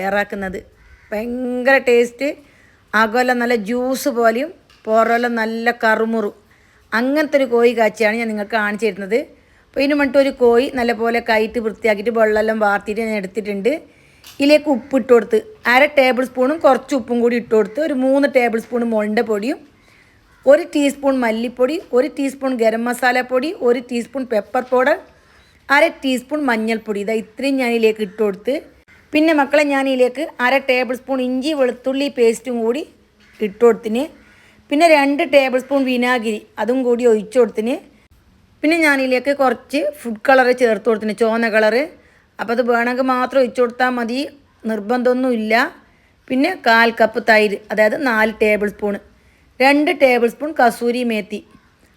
തയ്യാറാക്കുന്നത്. ഭയങ്കര ടേസ്റ്റ്. അകല നല്ല ജ്യൂസ് പോലെയും പുറമെല്ലാം നല്ല കറുമുറു അങ്ങനത്തെ ഒരു കോഴി കാച്ചിയാണ് ഞാൻ നിങ്ങൾക്ക് കാണിച്ചു തരുന്നത്. അപ്പോൾ ഇതിന് വേണ്ടിയിട്ട് ഒരു കോഴി നല്ലപോലെ കൈയിട്ട് വൃത്തിയാക്കിയിട്ട് വെള്ളമെല്ലാം വാർത്തിയിട്ട് ഞാൻ എടുത്തിട്ടുണ്ട്. ഇതിലേക്ക് ഉപ്പ് ഇട്ട് കൊടുത്ത് 1/2 ടേബിൾ സ്പൂണും കുറച്ച് ഉപ്പും കൂടി ഇട്ട് കൊടുത്ത് ഒരു 3 ടേബിൾ സ്പൂൺ മുളകിൻ്റെ പൊടിയും 1 ടീസ്പൂൺ മല്ലിപ്പൊടി 1 ടീസ്പൂൺ ഗരം മസാലപ്പൊടി 1 ടീസ്പൂൺ പെപ്പർ പൗഡർ 1/2 ടീസ്പൂൺ മഞ്ഞൾപ്പൊടി ഇത്രയും ഞാൻ ഇതിലേക്ക് ഇട്ട് കൊടുത്ത് പിന്നെ മക്കളെ ഞാൻ ഇതിലേക്ക് 1/2 ടേബിൾ സ്പൂൺ ഇഞ്ചി വെളുത്തുള്ളി പേസ്റ്റും കൂടി ഇട്ട് കൊടുത്തിന്. പിന്നെ 2 ടേബിൾ സ്പൂൺ വിനാഗിരി അതും കൂടി ഒഴിച്ചു കൊടുത്തിന്. പിന്നെ ഞാനിതിലേക്ക് കുറച്ച് ഫുഡ് കളറ് ചേർത്ത് കൊടുത്തിന്, ചുവന്ന കളറ്. അപ്പോൾ അത് വേണമെങ്കിൽ മാത്രം ഒഴിച്ചു കൊടുത്താൽ മതി, നിർബന്ധമൊന്നുമില്ല. പിന്നെ 1/4 കപ്പ് തൈര്, അതായത് 4 table spoon, 2 table spoon kasuri methi.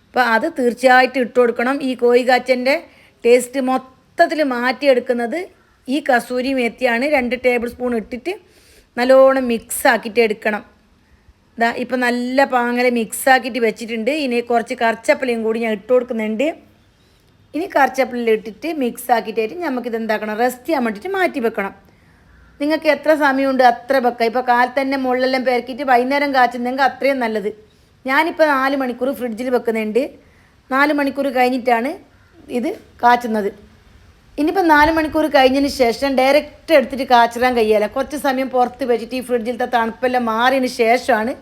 അപ്പോൾ അത് തീർച്ചയായിട്ടും ഇട്ട് കൊടുക്കണം. ഈ കോഴി കാച്ചൻ്റെ ടേസ്റ്റ് മൊത്തത്തിൽ മാറ്റിയെടുക്കുന്നത് ഈ കസൂരി മേത്തിയാണ്. 2 ടേബിൾ സ്പൂൺ ഇട്ടിട്ട് നല്ലോണം മിക്സ് ആക്കിയിട്ട് എടുക്കണം. ഇപ്പം നല്ല പാങ്ങല മിക്സാക്കിയിട്ട് വെച്ചിട്ടുണ്ട്. ഇനി കുറച്ച് കറിച്ചപ്പലയും കൂടി ഞാൻ ഇട്ട് കൊടുക്കുന്നുണ്ട്. ഇനി കറിച്ചപ്പലിൽ ഇട്ടിട്ട് മിക്സ് ആക്കിയിട്ട് നമുക്കിത് എന്താക്കണം, റെസ്റ്റ് ചെയ്യാൻ വേണ്ടിയിട്ട് മാറ്റി വെക്കണം. നിങ്ങൾക്ക് എത്ര സമയമുണ്ട് അത്ര വെക്കാം. ഇപ്പോൾ കാലത്ത് തന്നെ മുകളിലെല്ലാം പെരക്കിയിട്ട് വൈകുന്നേരം കാച്ചുന്നെങ്കിൽ അത്രയും നല്ലത്. ഞാനിപ്പോൾ 4 മണിക്കൂർ ഫ്രിഡ്ജിൽ വെക്കുന്നുണ്ട്. 4 മണിക്കൂർ കഴിഞ്ഞിട്ടാണ് ഇത് കാച്ചുന്നത്. ഇനിയിപ്പോൾ 4 മണിക്കൂർ കഴിഞ്ഞതിന് ശേഷം ഡയറക്റ്റ് എടുത്തിട്ട് കാച്ചിടാൻ കഴിയില്ല. കുറച്ച് സമയം പുറത്ത് വെച്ചിട്ട് ഈ ഫ്രിഡ്ജിലത്തെ തണുപ്പെല്ലാം മാറിയതിന് ശേഷമാണ്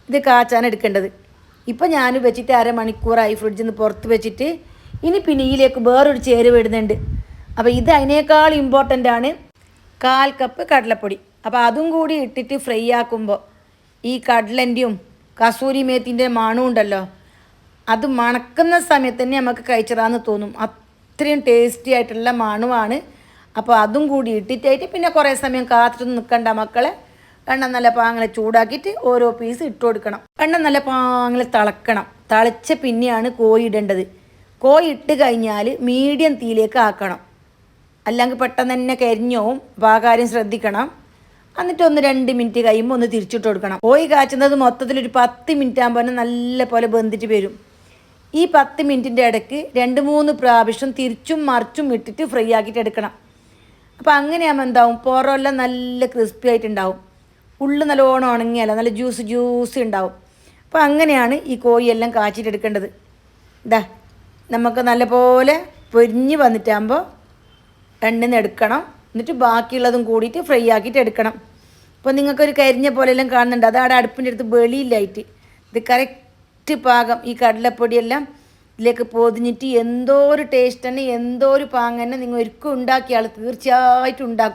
ഇത് കാച്ചാൻ എടുക്കേണ്ടത്. ഇപ്പോൾ ഞാൻ വെച്ചിട്ട് 1/2 മണിക്കൂറായി ഫ്രിഡ്ജിൽ നിന്ന് പുറത്ത് വെച്ചിട്ട്. ഇനി പിന്നെ ഇതിലേക്ക് വേറൊരു ചേരുവ ഇടുന്നുണ്ട്. അപ്പോൾ ഇത് അതിനേക്കാൾ ഇമ്പോർട്ടൻ്റ് ആണ്. 1/4 കപ്പ് കടലപ്പൊടി. അപ്പോൾ അതും കൂടി ഇട്ടിട്ട് ഫ്രൈ ആക്കുമ്പോൾ ഈ കടലൻ്റെയും കസൂരി മേത്തിൻ്റെ മണവും ഉണ്ടല്ലോ, അത് മണക്കുന്ന സമയത്ത് തന്നെ നമുക്ക് കഴിച്ചിടാന്ന് തോന്നും. അത്രയും ടേസ്റ്റി ആയിട്ടുള്ള മണമാണ്. അപ്പോൾ അതും കൂടി ഇട്ടിട്ടായിട്ട് പിന്നെ കുറേ സമയം കാത്തിട്ട് നിൽക്കണ്ട മക്കളെ. എണ്ണ നല്ല പാങ്ങളെ ചൂടാക്കിയിട്ട് ഓരോ പീസ് ഇട്ട് കൊടുക്കണം. എണ്ണ നല്ല പാങ്ങളെ തിളക്കണം. തിളച്ച പിന്നെയാണ് കോഴി ഇടേണ്ടത്. കോഴി ഇട്ട് കഴിഞ്ഞാൽ മീഡിയം തീയിലേക്ക് ആക്കണം, അല്ലെങ്കിൽ പെട്ടെന്ന് തന്നെ കരിഞ്ഞോവും. അപ്പോൾ ആ കാര്യം ശ്രദ്ധിക്കണം. എന്നിട്ട് 2 മിനിറ്റ് കഴിയുമ്പോൾ ഒന്ന് തിരിച്ചിട്ട് കൊടുക്കണം. കോഴി കാച്ചുന്നത് മൊത്തത്തിലൊരു 10 മിനിറ്റ് ആകുമ്പോൾ നല്ല പോലെ വെന്തിട്ട് വരും. ഈ 10 മിനിറ്റിൻ്റെ ഇടയ്ക്ക് 2-3 പ്രാവശ്യം തിരിച്ചും മറിച്ചും ഇട്ടിട്ട് ഫ്രൈ ആക്കിയിട്ട് എടുക്കണം. അപ്പോൾ അങ്ങനെയാകുമ്പോൾ എന്താവും, പുറമെല്ലാം നല്ല ക്രിസ്പി ആയിട്ടുണ്ടാവും, ഉള്ളു നല്ലോണം ഉണങ്ങിയല്ല നല്ല ജ്യൂസ് ഉണ്ടാവും. അപ്പോൾ അങ്ങനെയാണ് ഈ കോഴിയെല്ലാം കാച്ചിട്ട് എടുക്കേണ്ടത്. നമുക്ക് നല്ലപോലെ പൊരിഞ്ഞ് വന്നിട്ടാകുമ്പോൾ എണ്ണന്ന് എടുക്കണം. എന്നിട്ട് ബാക്കിയുള്ളതും കൂടിയിട്ട് ഫ്രൈ ആക്കിയിട്ട് എടുക്കണം. അപ്പോൾ നിങ്ങൾക്കൊരു കരിഞ്ഞ പോലെയെല്ലാം കാണുന്നുണ്ട്, അത് അവിടെ അടുപ്പിൻ്റെ അടുത്ത് വെളിയിലായിട്ട്. ഇത് കറക്റ്റ് പാകം. ഈ കടലപ്പൊടിയെല്ലാം ഇതിലേക്ക് പൊതിഞ്ഞിട്ട് എന്തോ ഒരു ടേസ്റ്റ് തന്നെ, എന്തോ ഒരു പാങ്ങ് തന്നെ. നിങ്ങൾ ഒരിക്കലും ഉണ്ടാക്കിയ ആൾ തീർച്ചയായിട്ടും ഉണ്ടാക്കും.